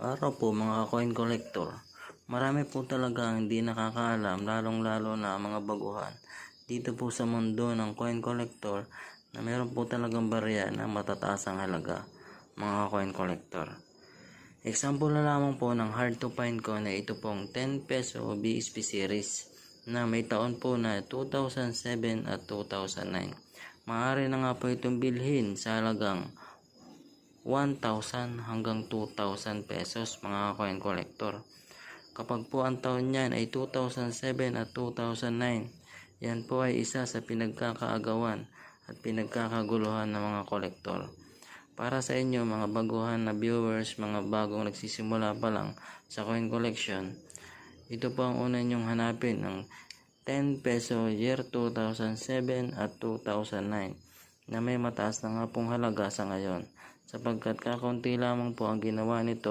Araw po mga coin collector. Marami po talaga ang hindi nakakaalam, lalong-lalo na mga baguhan. Dito po sa mundo ng coin collector na meron po talagang barya na matataas ang halaga, mga coin collector. Example na lamang po ng hard to find coin na ito pong 10 peso BSP series na may taon po na 2007 at 2009. Maaari na nga po itong bilhin sa halagang 1,000 hanggang 2,000 pesos mga coin collector. Kapag po ang taon niyan ay 2007 at 2009, yan po ay isa sa pinagkakaagawan at pinagkakaguluhan ng mga kolektor. Para sa inyo mga baguhan na viewers, mga bagong nagsisimula pa lang sa coin collection, ito po ang una nyong hanapin ng 10 peso year 2007 at 2009 na may mataas na nga pong halaga sa ngayon, sapagkat kakaunti lamang po ang ginawa nito